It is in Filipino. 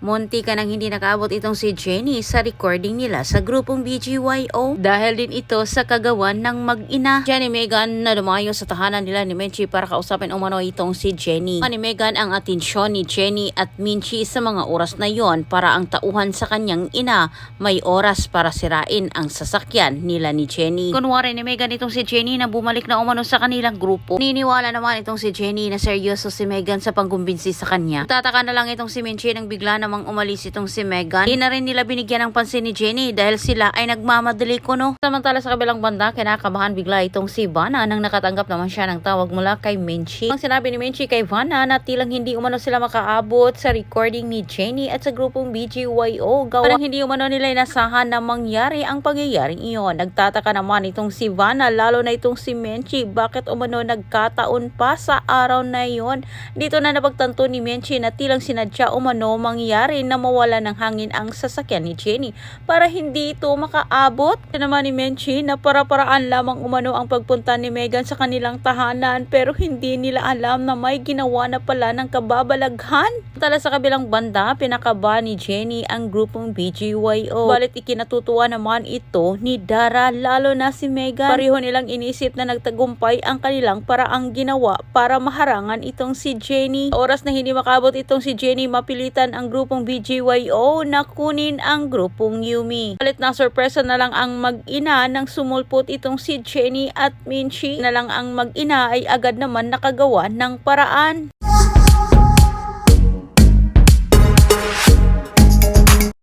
Munti ka nang hindi nakaabot itong si Jenny sa recording nila sa grupong BGYO dahil din ito sa kagawan ng mag-ina. Jenny Megan na dumayo sa tahanan nila ni Minchi para kausapin umano itong si Jenny. Ni Megan ang atensyon ni Jenny at Minchi sa mga oras na yon para ang tauhan sa kanyang ina may oras para sirain ang sasakyan nila ni Jenny. Kunwari ni Megan itong si Jenny na bumalik na umano sa kanilang grupo. Niniwala naman itong si Jenny na seryoso si Megan sa pangkumbinsi sa kanya. Tataka na lang itong si Minchi nang bigla namang umalis itong si Megan. Hindi na rin nila binigyan ng pansin ni Jenny dahil sila ay nagmamadali kuno. Samantala sa kabilang banda, kinakabahan bigla itong si Vanna nang nakatanggap naman siya ng tawag mula kay Minchi. Ang sinabi ni Minchi kay Vanna na tilang hindi umano sila makaabot sa recording ni Jenny at sa grupong BGYO. Gawa hindi umano nila inasahan na mangyari ang pangyayaring iyon. Nagtataka naman itong si Vanna lalo na itong si Minchi bakit umano nagkataon pa sa araw na iyon. Dito na napagtanto ni Minchi na tilang sinadya umano mangyari na mawala ng hangin ang sasakyan ni Jenny para hindi ito makaabot. Ito naman ni Minchi na para-paraan lamang umano ang pagpunta ni Megan sa kanilang tahanan pero hindi nila alam na may ginawa na pala ng kababalaghan. Tala sa kabilang banda, pinakaba ni Jenny ang grupong BGYO. Balit ikinatutuwa naman ito ni Dara lalo na si Megan. Pareho nilang inisip na nagtagumpay ang kanilang paraang ginawa para maharangan itong si Jenny. Oras na hindi makabot itong si Jenny, mapilitan ang grupong BGYO na kunin ang grupong Yumi. Balit na sorpresa na lang ang mag-ina nang sumulpot itong si Jenny at Minchi na lang ang mag-ina ay agad naman nakagawa ng paraan.